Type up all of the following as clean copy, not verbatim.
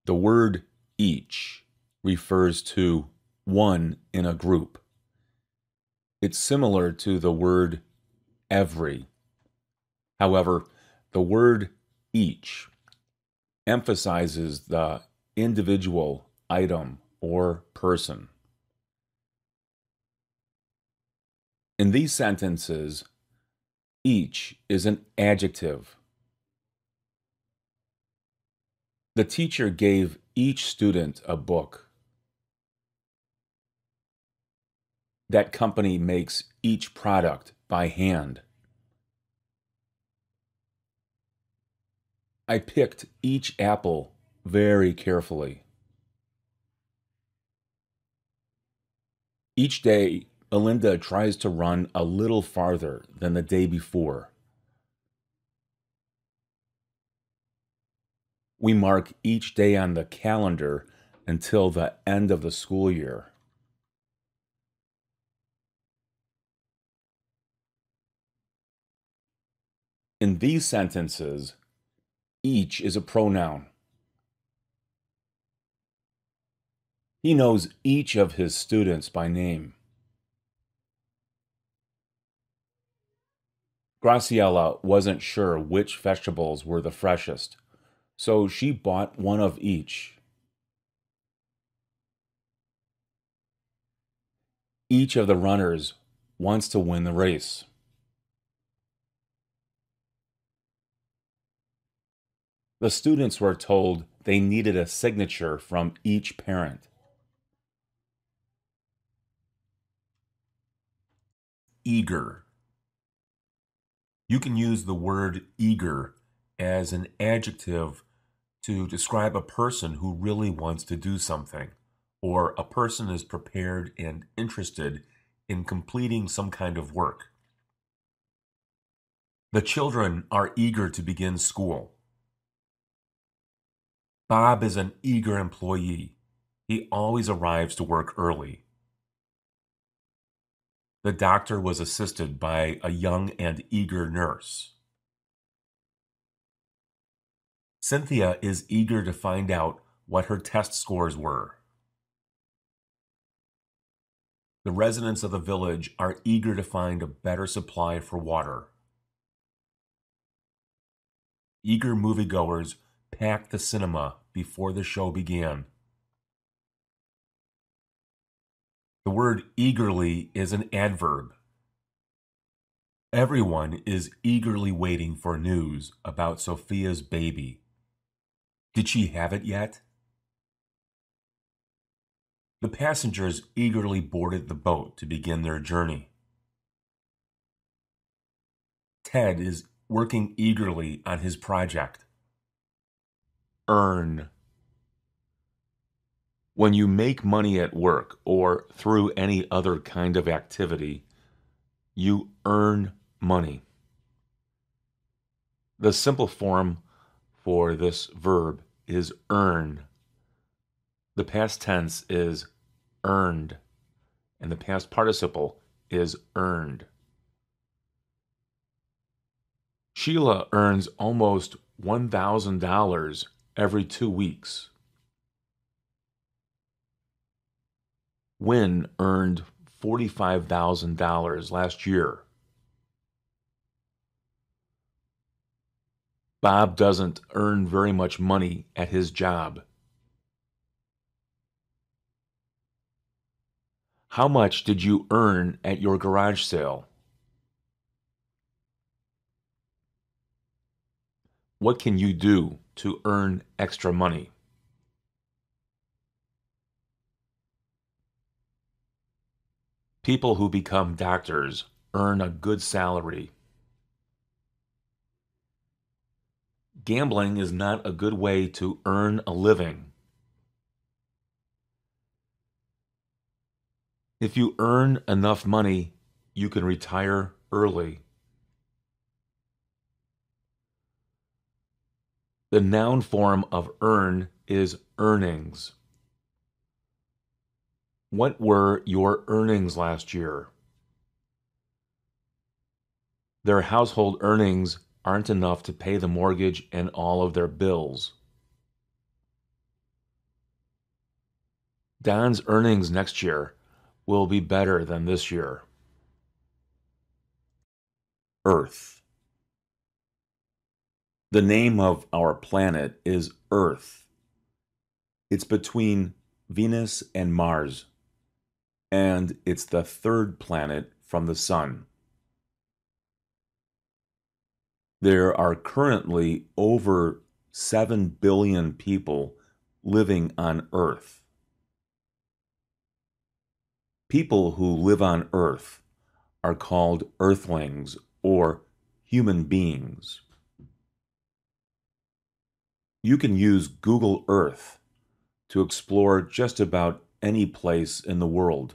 The word each refers to one in a group. It's similar to the word every. However, the word each emphasizes the individual item or person. In these sentences, each is an adjective. The teacher gave each student a book. That company makes each product by hand. I picked each apple very carefully. Each day, Belinda tries to run a little farther than the day before. We mark each day on the calendar until the end of the school year. In these sentences, each is a pronoun. He knows each of his students by name. Graciela wasn't sure which vegetables were the freshest, so she bought one of each. Each of the runners wants to win the race. The students were told they needed a signature from each parent. Eager. You can use the word eager as an adjective to describe a person who really wants to do something, or a person is prepared and interested in completing some kind of work. The children are eager to begin school. Bob is an eager employee. He always arrives to work early. The doctor was assisted by a young and eager nurse. Cynthia is eager to find out what her test scores were. The residents of the village are eager to find a better supply for water. Eager moviegoers packed the cinema before the show began. The word eagerly is an adverb. Everyone is eagerly waiting for news about Sophia's baby. Did she have it yet? The passengers eagerly boarded the boat to begin their journey. Ted is working eagerly on his project. Earn. When you make money at work or through any other kind of activity, you earn money. The simple form for this verb is earn. The past tense is earned, and the past participle is earned. Sheila earns almost $1,000 every 2 weeks. Wynn earned $45,000 last year. Bob doesn't earn very much money at his job. How much did you earn at your garage sale? What can you do to earn extra money? People who become doctors earn a good salary. Gambling is not a good way to earn a living. If you earn enough money, you can retire early. The noun form of earn is earnings. What were your earnings last year? Their household earnings aren't enough to pay the mortgage and all of their bills. Don's earnings next year will be better than this year. Earth. The name of our planet is Earth. It's between Venus and Mars, and it's the third planet from the Sun. There are currently over 7 billion people living on Earth. People who live on Earth are called Earthlings or human beings. You can use Google Earth to explore just about any place in the world.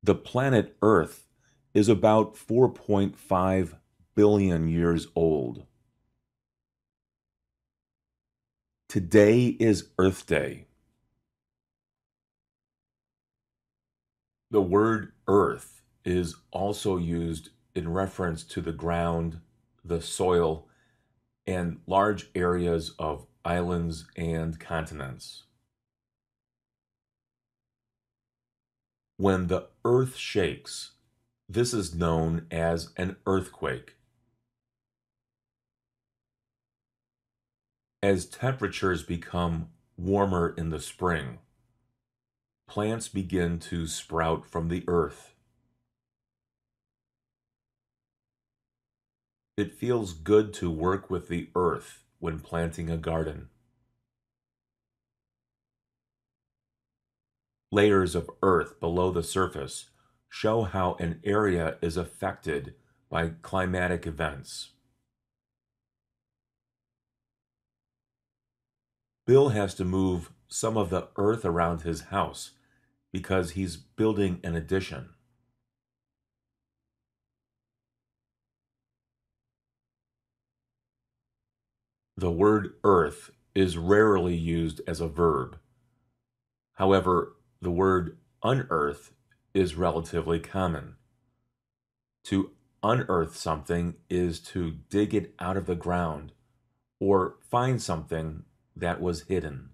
The planet Earth is about 4.5 billion years old. Today is Earth Day. The word Earth is also used in reference to the ground, the soil, and large areas of islands and continents. When the Earth shakes, this is known as an earthquake. As temperatures become warmer in the spring, plants begin to sprout from the earth. It feels good to work with the earth when planting a garden. Layers of earth below the surface show how an area is affected by climatic events. Bill has to move some of the earth around his house because he's building an addition. The word earth is rarely used as a verb. However, the word unearth is relatively common. To unearth something is to dig it out of the ground or find something that was hidden.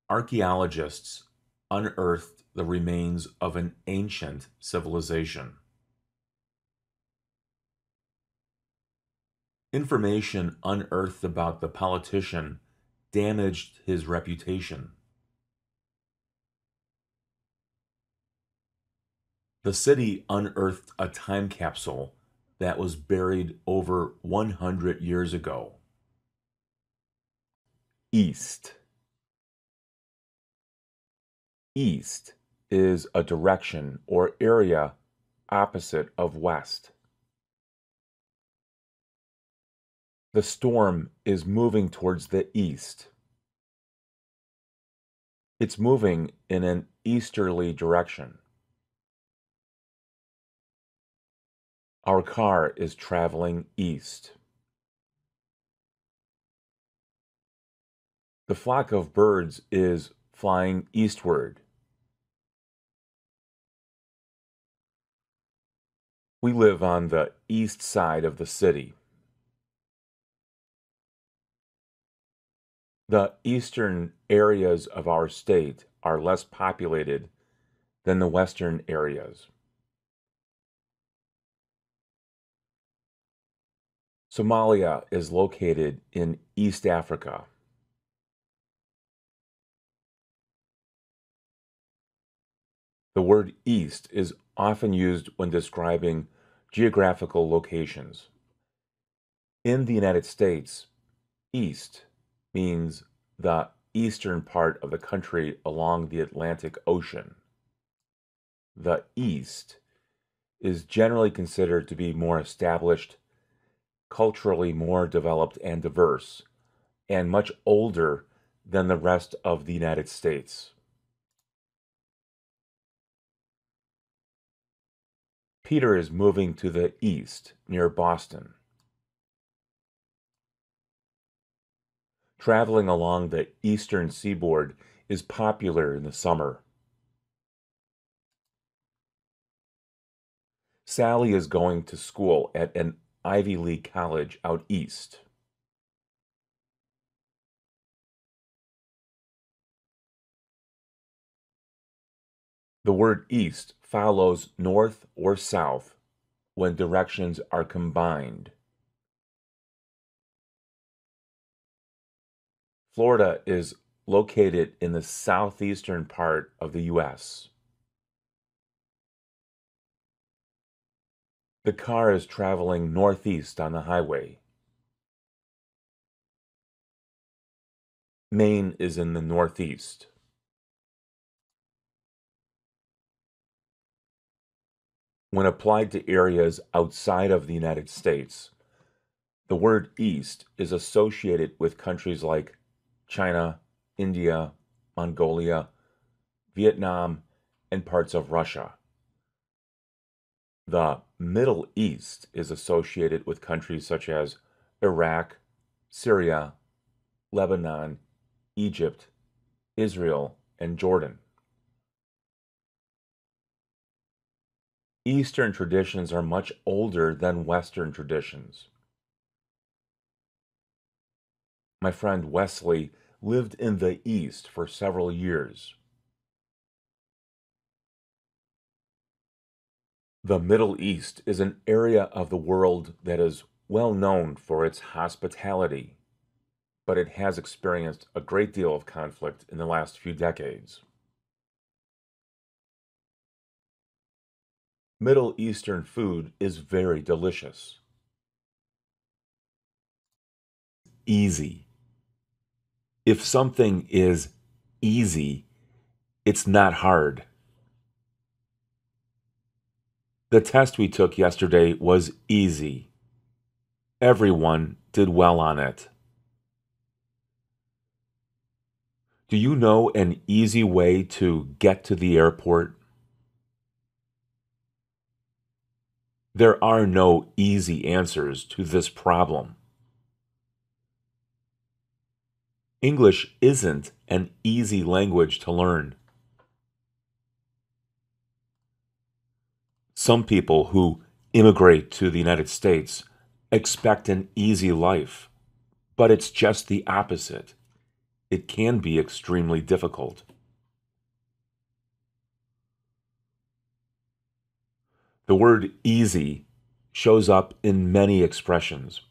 Archaeologists unearthed the remains of an ancient civilization. Information unearthed about the politician damaged his reputation. The city unearthed a time capsule that was buried over 100 years ago. East. East is a direction or area opposite of west. The storm is moving towards the east. It's moving in an easterly direction. Our car is traveling east. The flock of birds is flying eastward. We live on the east side of the city. The eastern areas of our state are less populated than the western areas. Somalia is located in East Africa. The word east is often used when describing geographical locations. In the United States, east means the eastern part of the country along the Atlantic Ocean. The East is generally considered to be more established, culturally more developed and diverse, and much older than the rest of the United States. Peter is moving to the east near Boston. Traveling along the eastern seaboard is popular in the summer. Sally is going to school at an Ivy League college out east. The word east follows north or south when directions are combined. Florida is located in the southeastern part of the U.S. The car is traveling northeast on the highway. Maine is in the northeast. When applied to areas outside of the United States, the word east is associated with countries like China, India, Mongolia, Vietnam, and parts of Russia. The Middle East is associated with countries such as Iraq, Syria, Lebanon, Egypt, Israel, and Jordan. Eastern traditions are much older than Western traditions. My friend Wesley lived in the East for several years. The Middle East is an area of the world that is well known for its hospitality, but it has experienced a great deal of conflict in the last few decades. Middle Eastern food is very delicious. Easy. If something is easy, it's not hard. The test we took yesterday was easy. Everyone did well on it. Do you know an easy way to get to the airport? There are no easy answers to this problem. English isn't an easy language to learn. Some people who immigrate to the United States expect an easy life, but it's just the opposite. It can be extremely difficult. The word easy shows up in many expressions.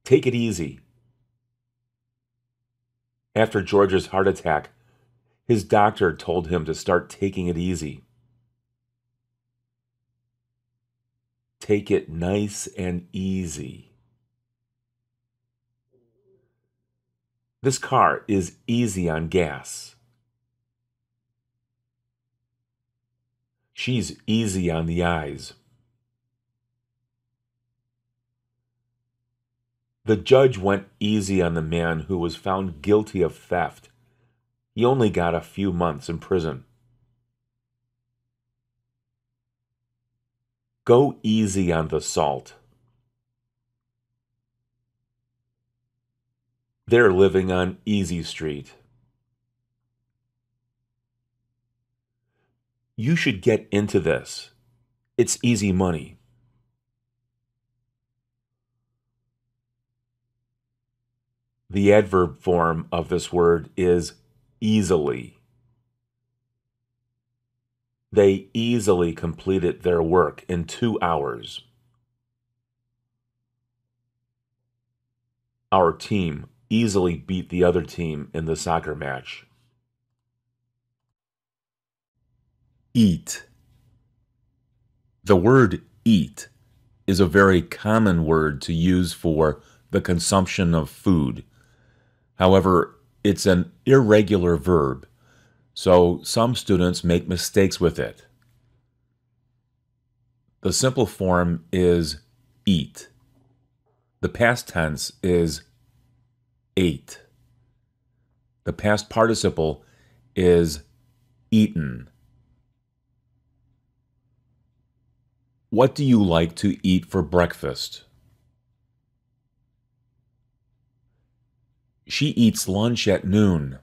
Take it easy. After George's heart attack, his doctor told him to start taking it easy. Take it nice and easy. This car is easy on gas. She's easy on the eyes. The judge went easy on the man who was found guilty of theft. He only got a few months in prison. Go easy on the salt. They're living on Easy Street. You should get into this. It's easy money. The adverb form of this word is easily. They easily completed their work in 2 hours. Our team easily beat the other team in the soccer match. Eat. The word eat is a very common word to use for the consumption of food. However, it's an irregular verb, so some students make mistakes with it. The simple form is eat. The past tense is ate. The past participle is eaten. What do you like to eat for breakfast? She eats lunch at noon.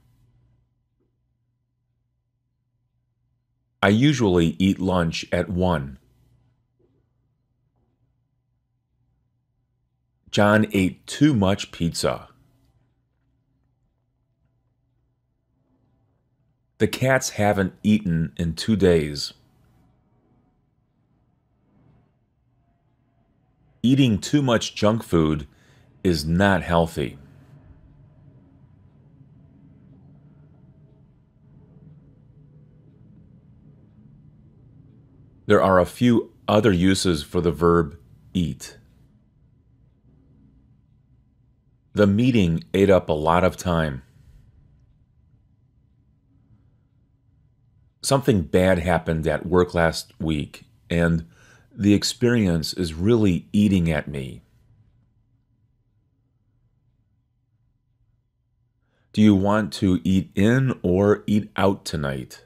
I usually eat lunch at 1. John ate too much pizza. The cats haven't eaten in 2 days. Eating too much junk food is not healthy. There are a few other uses for the verb eat. The meeting ate up a lot of time. Something bad happened at work last week, and the experience is really eating at me. Do you want to eat in or eat out tonight?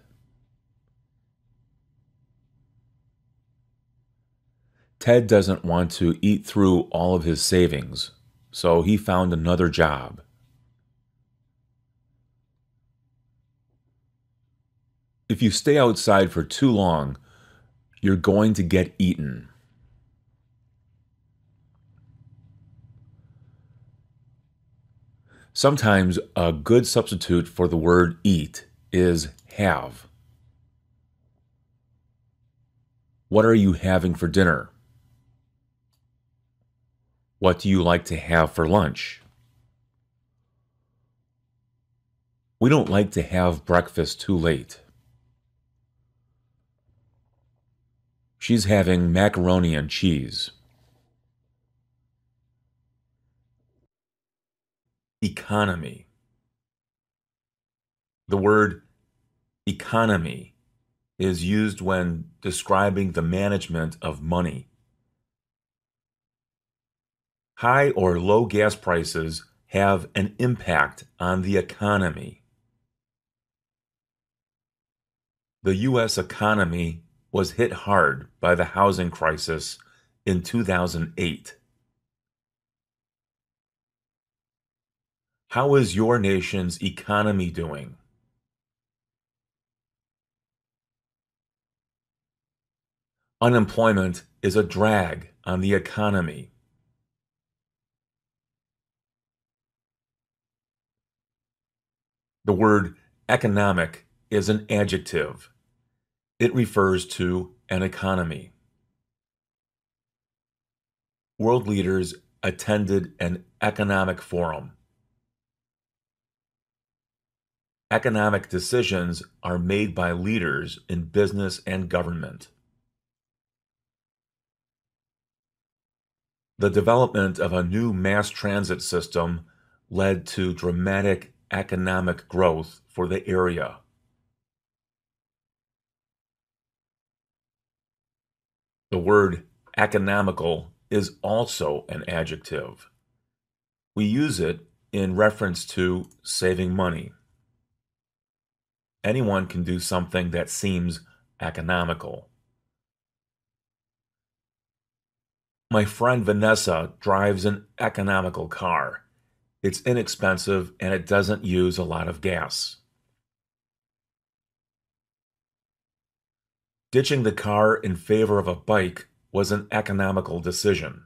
Ted doesn't want to eat through all of his savings, so he found another job. If you stay outside for too long, you're going to get eaten. Sometimes a good substitute for the word eat is have. What are you having for dinner? What do you like to have for lunch? We don't like to have breakfast too late. She's having macaroni and cheese. Economy. The word economy is used when describing the management of money. High or low gas prices have an impact on the economy. The U.S. economy was hit hard by the housing crisis in 2008. How is your nation's economy doing? Unemployment is a drag on the economy. The word economic is an adjective. It refers to an economy. World leaders attended an economic forum. Economic decisions are made by leaders in business and government. The development of a new mass transit system led to dramatic economic growth for the area. The word economical is also an adjective. We use it in reference to saving money. Anyone can do something that seems economical. My friend Vanessa drives an economical car. It's inexpensive and it doesn't use a lot of gas. Ditching the car in favor of a bike was an economical decision.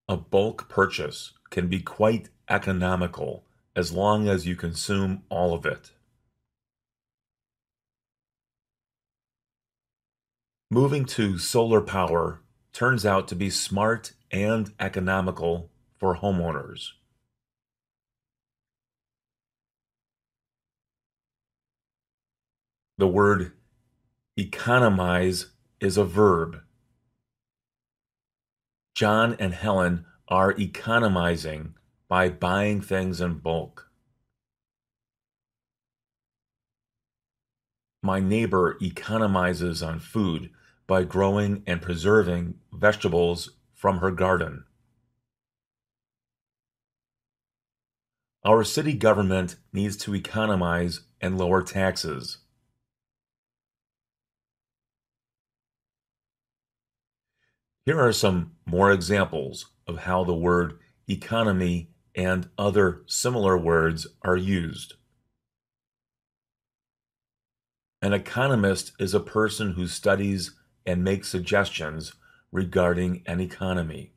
A bulk purchase can be quite economical as long as you consume all of it. Moving to solar power turns out to be smart and economical for homeowners. The word economize is a verb. John and Helen are economizing by buying things in bulk. My neighbor economizes on food by growing and preserving vegetables from her garden. Our city government needs to economize and lower taxes. Here are some more examples of how the word economy and other similar words are used. An economist is a person who studies and makes suggestions regarding an economy.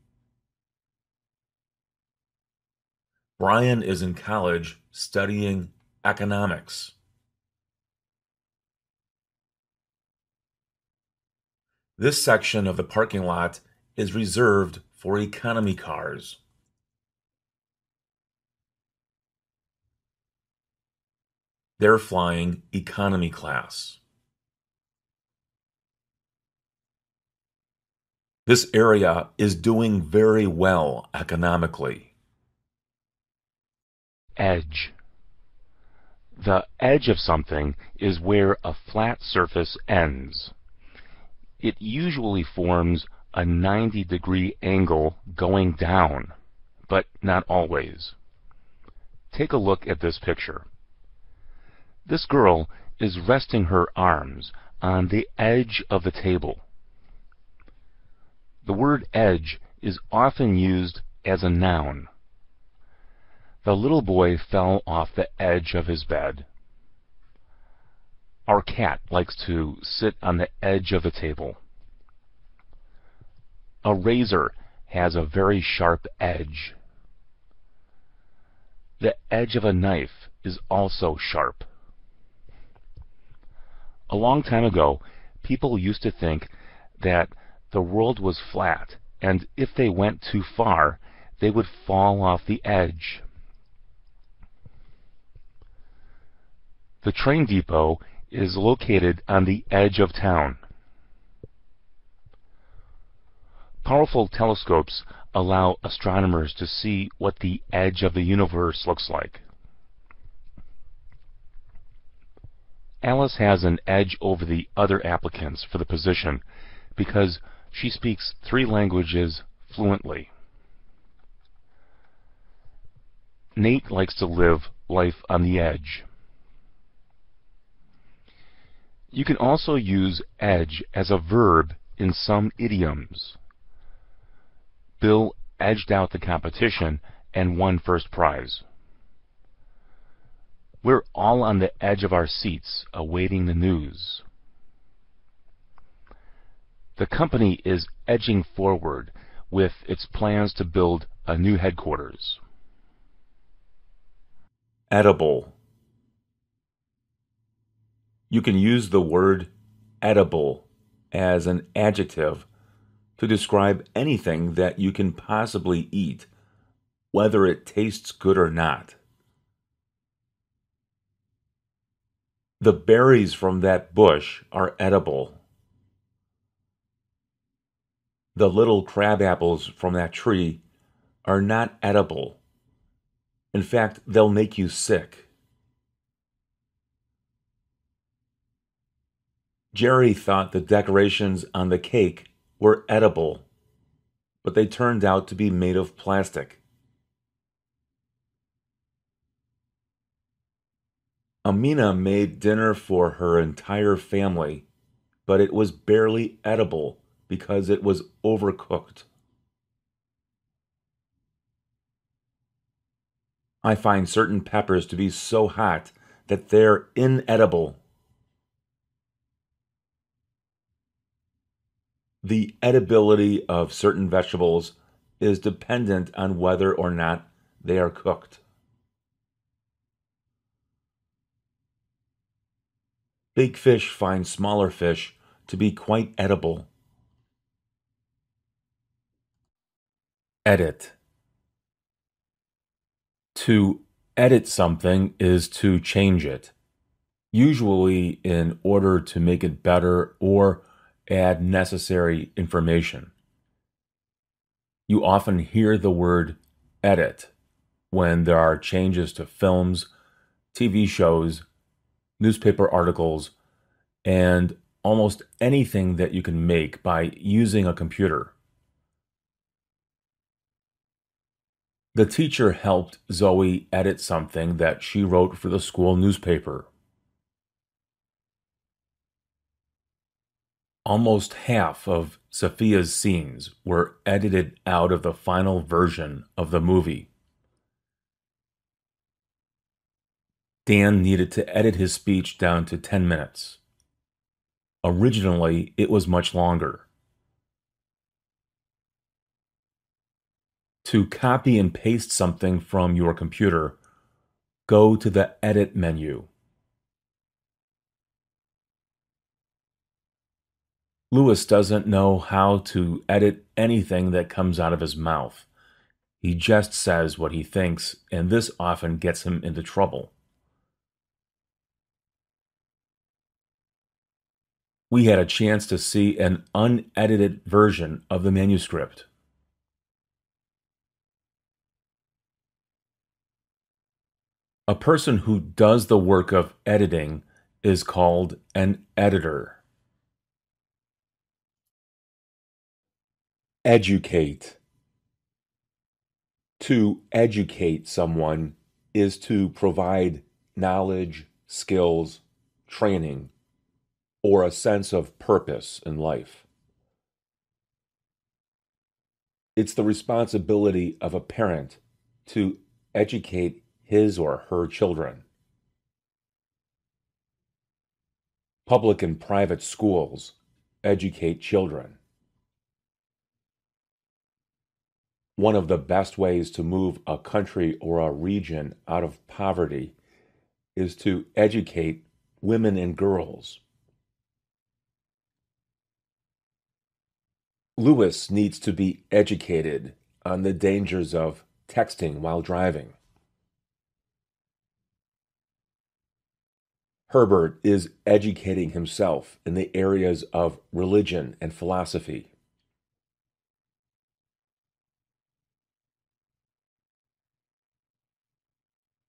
Brian is in college studying economics. This section of the parking lot is reserved for economy cars. They're flying economy class. This area is doing very well economically. Edge. The edge of something is where a flat surface ends. It usually forms a 90-degree angle going down, but not always. Take a look at this picture. This girl is resting her arms on the edge of the table. The word edge is often used as a noun. The little boy fell off the edge of his bed. Our cat likes to sit on the edge of the table. A razor has a very sharp edge. The edge of a knife is also sharp. A long time ago, people used to think that the world was flat, and if they went too far, they would fall off the edge. The train depot is located on the edge of town. Powerful telescopes allow astronomers to see what the edge of the universe looks like. Alice has an edge over the other applicants for the position because she speaks 3 languages fluently. Nate likes to live life on the edge. You can also use edge as a verb in some idioms. Bill edged out the competition and won first prize. We're all on the edge of our seats awaiting the news. The company is edging forward with its plans to build a new headquarters. Edible. You can use the word edible as an adjective to describe anything that you can possibly eat, whether it tastes good or not. The berries from that bush are edible. The little crab apples from that tree are not edible. In fact, they'll make you sick. Jerry thought the decorations on the cake were edible, but they turned out to be made of plastic. Amina made dinner for her entire family, but it was barely edible because it was overcooked. I find certain peppers to be so hot that they're inedible. The edibility of certain vegetables is dependent on whether or not they are cooked. Big fish find smaller fish to be quite edible. Edit. To edit something is to change it, usually in order to make it better or add necessary information. You often hear the word edit when there are changes to films, TV shows, newspaper articles, and almost anything that you can make by using a computer. The teacher helped Zoe edit something that she wrote for the school newspaper. Almost half of Sophia's scenes were edited out of the final version of the movie. Dan needed to edit his speech down to 10 minutes. Originally, it was much longer. To copy and paste something from your computer, go to the Edit menu. Lewis doesn't know how to edit anything that comes out of his mouth. He just says what he thinks, and this often gets him into trouble. We had a chance to see an unedited version of the manuscript. A person who does the work of editing is called an editor. Educate. To educate someone is to provide knowledge, skills, training, or a sense of purpose in life. It's the responsibility of a parent to educate his or her children. Public and private schools educate children. One of the best ways to move a country or a region out of poverty is to educate women and girls. Lewis needs to be educated on the dangers of texting while driving. Herbert is educating himself in the areas of religion and philosophy.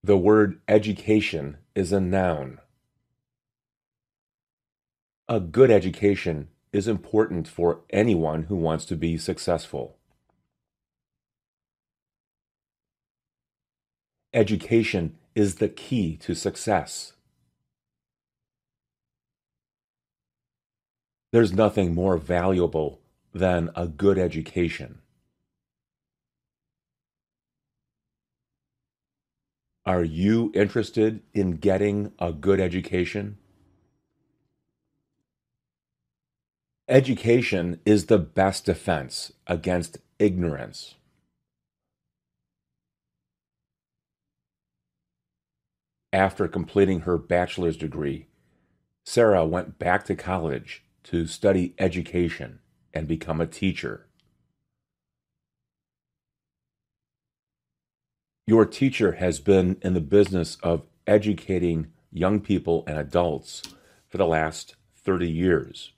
The word education is a noun. A good education is important for anyone who wants to be successful. Education is the key to success. There's nothing more valuable than a good education. Are you interested in getting a good education? Education is the best defense against ignorance. After completing her bachelor's degree, Sarah went back to college to study education and become a teacher. Your teacher has been in the business of educating young people and adults for the last 30 years.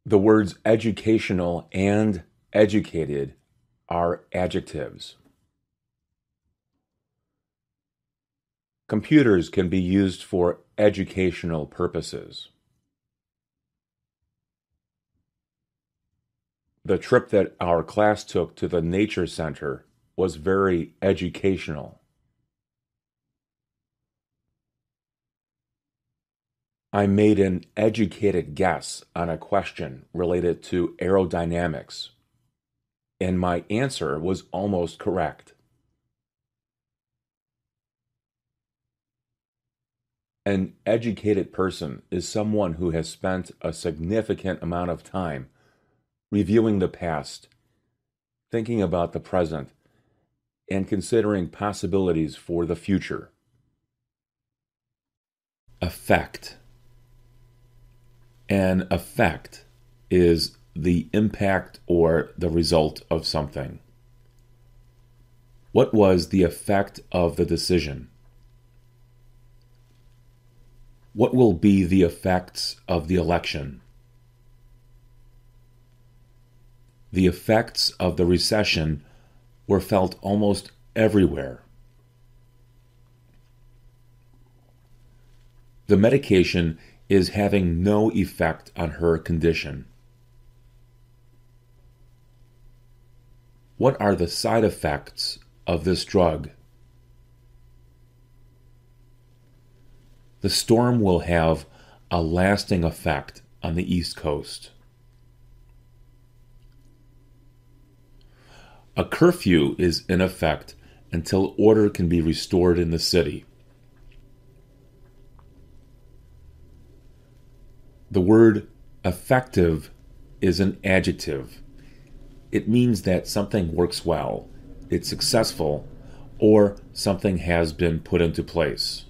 The words educational and educated are adjectives. Computers can be used for educational purposes. The trip that our class took to the Nature Center was very educational. I made an educated guess on a question related to aerodynamics, and my answer was almost correct. An educated person is someone who has spent a significant amount of time reviewing the past, thinking about the present, and considering possibilities for the future. Effect. An effect is the impact or the result of something. What was the effect of the decision? What will be the effects of the election? The effects of the recession were felt almost everywhere. The medication is having no effect on her condition. What are the side effects of this drug? The storm will have a lasting effect on the East Coast. A curfew is in effect until order can be restored in the city. The word Effective is an adjective. It means that something works well, it's successful, or something has been put into place.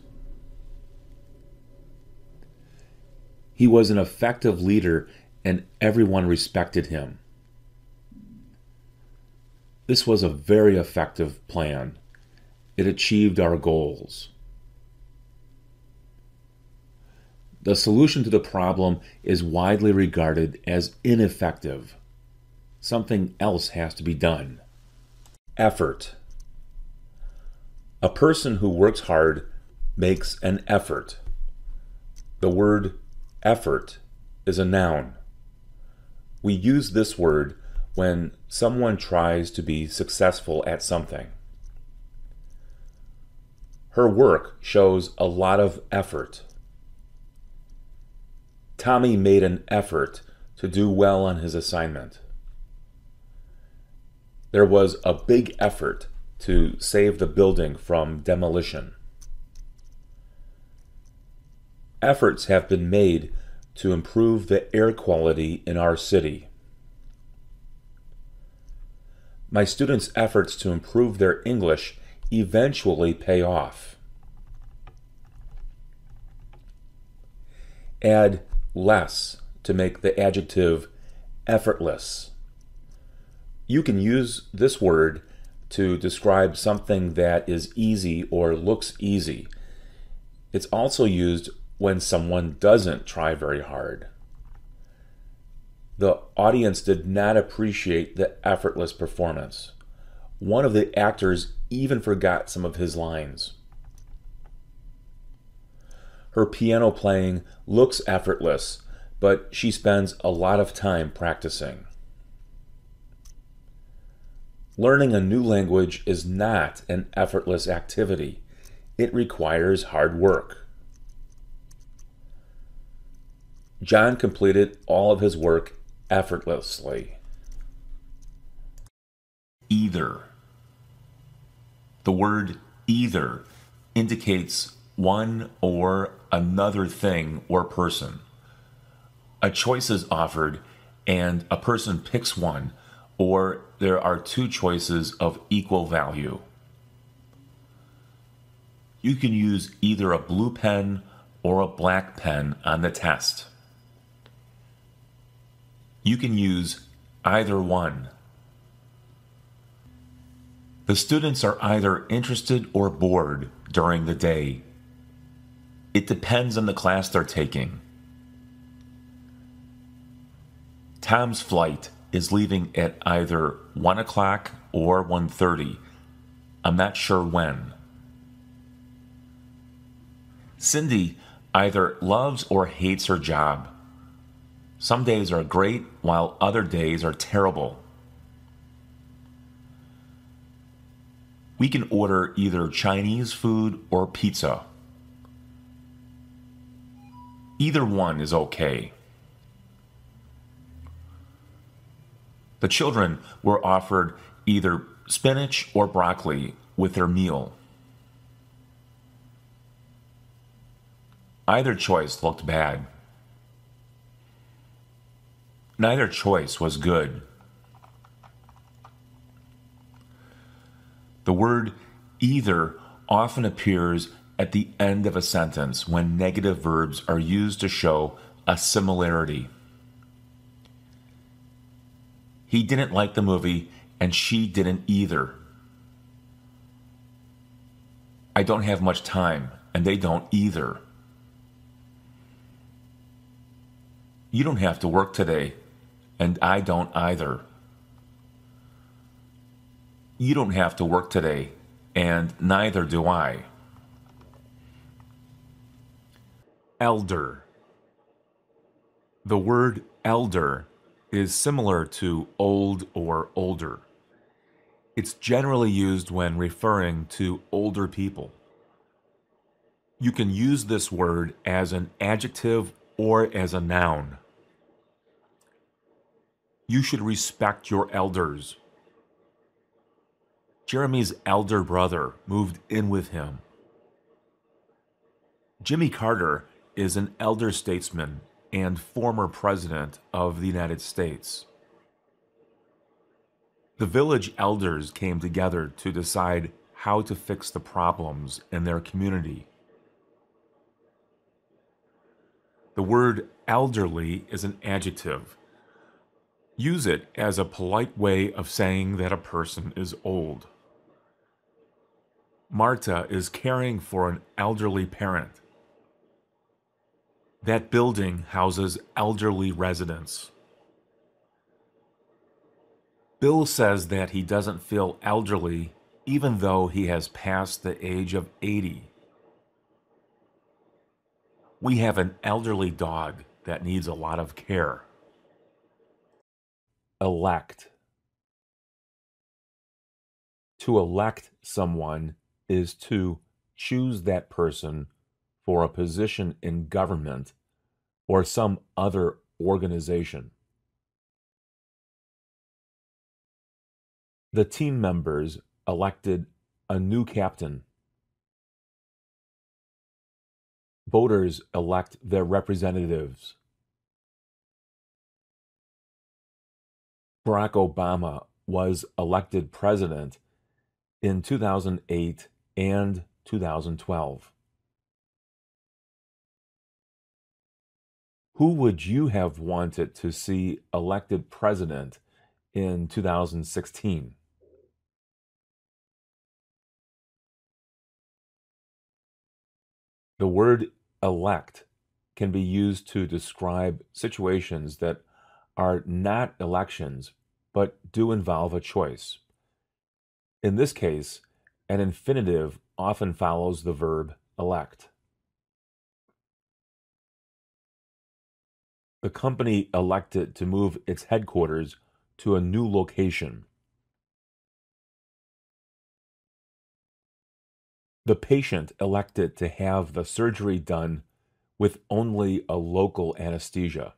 He was an effective leader and everyone respected him. This was a very effective plan. It achieved our goals. The solution to the problem is widely regarded as ineffective. Something else has to be done. Effort. A person who works hard makes an effort. The word effort is a noun. We use this word when someone tries to be successful at something. Her work shows a lot of effort. Tommy made an effort to do well on his assignment. There was a big effort to save the building from demolition. Efforts have been made to improve the air quality in our city. My students' efforts to improve their English eventually pay off. Add less to make the adjective effortless. You can use this word to describe something that is easy or looks easy. It's also used when someone doesn't try very hard. The audience did not appreciate the effortless performance. One of the actors even forgot some of his lines. Her piano playing looks effortless, but she spends a lot of time practicing. Learning a new language is not an effortless activity. It requires hard work. John completed all of his work effortlessly. Either. The word either indicates one or another thing or person. A choice is offered and a person picks one, or there are two choices of equal value. You can use either a blue pen or a black pen on the test. You can use either one. The students are either interested or bored during the day. It depends on the class they're taking. Tom's flight is leaving at either 1 o'clock or 1:30. I'm not sure when. Cindy either loves or hates her job. Some days are great while other days are terrible. We can order either Chinese food or pizza. Either one is okay. The children were offered either spinach or broccoli with their meal. Either choice looked bad. Neither choice was good. The word either often appears at the end of a sentence when negative verbs are used to show a similarity. He didn't like the movie, and she didn't either. I don't have much time, and they don't either. You don't have to work today, and I don't either. You don't have to work today, and neither do I. Elder. The word elder is similar to old or older. It's generally used when referring to older people. You can use this word as an adjective or as a noun. You should respect your elders. Jeremy's elder brother moved in with him. Jimmy Carter is an elder statesman and former President of the United States. The village elders came together to decide how to fix the problems in their community. The word elderly is an adjective. Use it as a polite way of saying that a person is old. Marta is caring for an elderly parent. That building houses elderly residents. Bill says that he doesn't feel elderly even though he has passed the age of 80. We have an elderly dog that needs a lot of care. Elect. To elect someone is to choose that person for a position in government or some other organization. The team members elected a new captain. Voters elect their representatives. Barack Obama was elected president in 2008 and 2012. Who would you have wanted to see elected president in 2016? The word elect can be used to describe situations that are not elections but do involve a choice. In this case, an infinitive often follows the verb elect. The company elected to move its headquarters to a new location. The patient elected to have the surgery done with only a local anesthesia.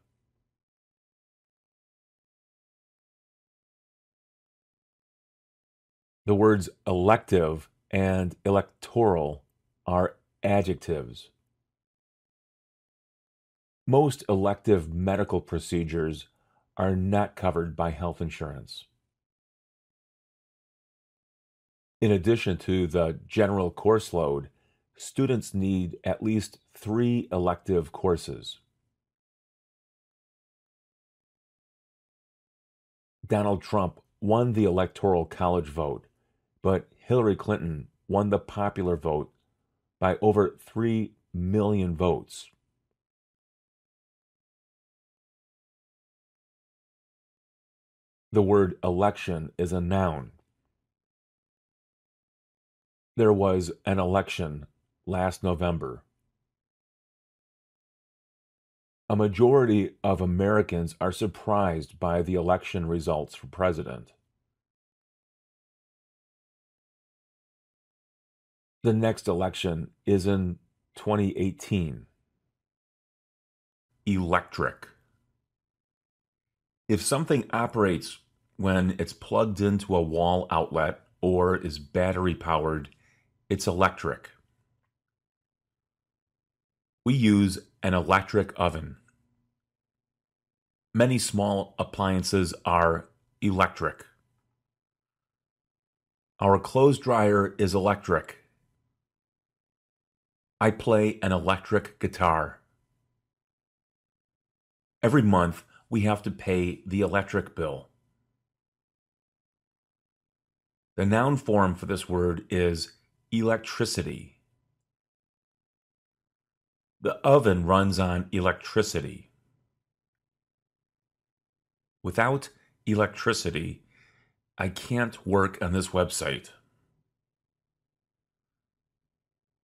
The words elective and electoral are adjectives. Most elective medical procedures are not covered by health insurance. In addition to the general course load, students need at least 3 elective courses. Donald Trump won the Electoral College vote, but Hillary Clinton won the popular vote by over 3 million votes. The word election is a noun. There was an election last November. A majority of Americans are surprised by the election results for president. The next election is in 2018. Electric. If something operates when it's plugged into a wall outlet or is battery powered, it's electric. We use an electric oven. Many small appliances are electric. Our clothes dryer is electric. I play an electric guitar. Every month, we have to pay the electric bill. The noun form for this word is electricity. The oven runs on electricity. Without electricity, I can't work on this website.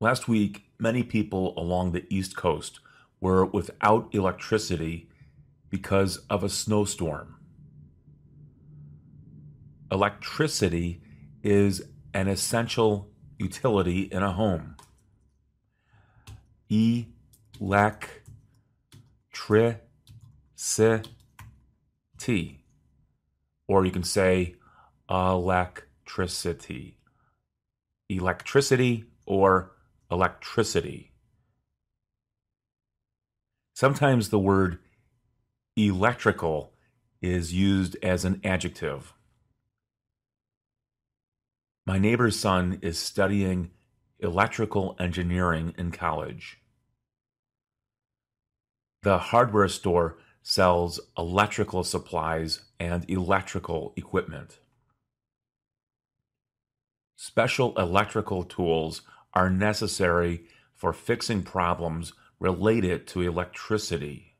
Last week, many people along the East Coast were without electricity because of a snowstorm. Electricity is an essential utility in a home. Electricity. Or you can say electricity. Electricity or electricity. Sometimes the word electrical is used as an adjective. My neighbor's son is studying electrical engineering in college. The hardware store sells electrical supplies and electrical equipment. Special electrical tools are necessary for fixing problems related to electricity.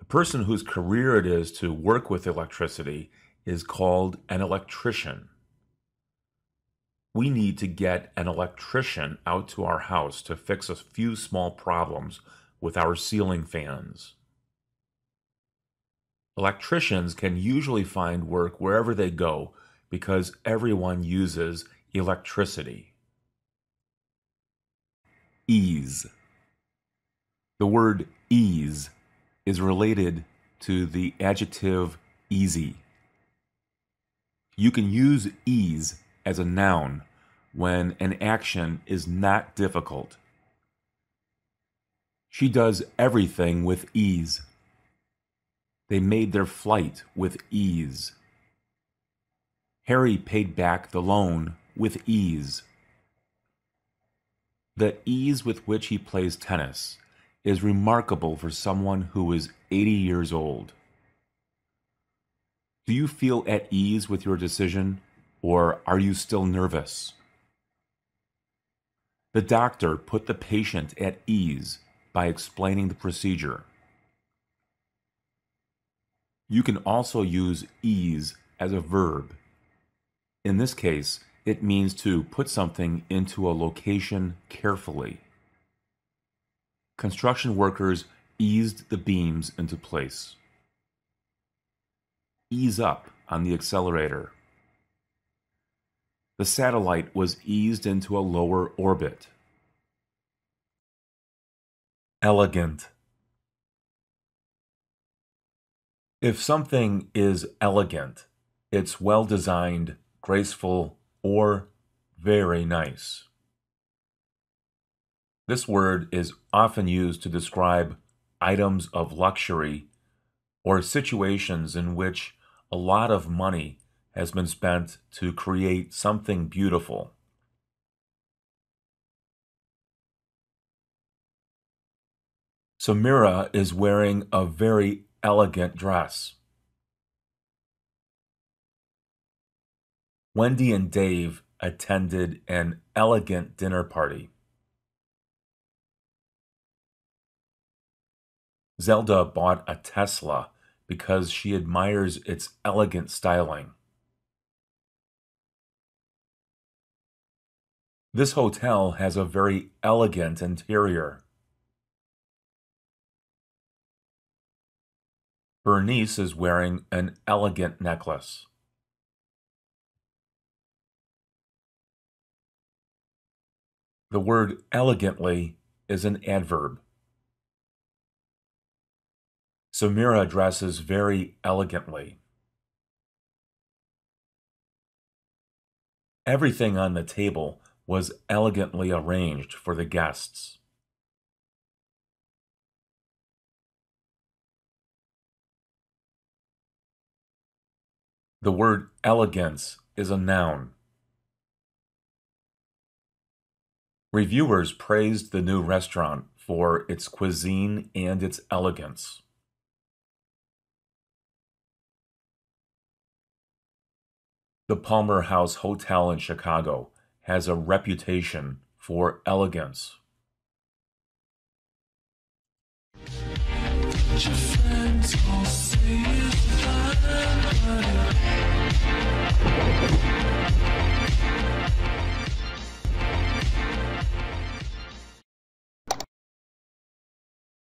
The person whose career it is to work with electricity is called an electrician. We need to get an electrician out to our house to fix a few small problems with our ceiling fans. Electricians can usually find work wherever they go because everyone uses electricity. Ease. The word ease is related to the adjective easy. You can use ease as a noun when an action is not difficult. She does everything with ease. They made their flight with ease. Harry paid back the loan with ease. The ease with which he plays tennis is remarkable for someone who is 80 years old. Do you feel at ease with your decision, or are you still nervous? The doctor put the patient at ease by explaining the procedure. You can also use ease as a verb. In this case, it means to put something into a location carefully. Construction workers eased the beams into place. Ease up on the accelerator. The satellite was eased into a lower orbit. Elegant. If something is elegant, it's well designed, graceful, or very nice. This word is often used to describe items of luxury or situations in which a lot of money has been spent to create something beautiful. Samira is wearing a very elegant dress. Wendy and Dave attended an elegant dinner party. Zelda bought a Tesla because she admires its elegant styling. This hotel has a very elegant interior. Bernice is wearing an elegant necklace. The word elegantly is an adverb. Samira dresses very elegantly. Everything on the table was elegantly arranged for the guests. The word elegance is a noun. Reviewers praised the new restaurant for its cuisine and its elegance. The Palmer House Hotel in Chicago has a reputation for elegance. Your friends all say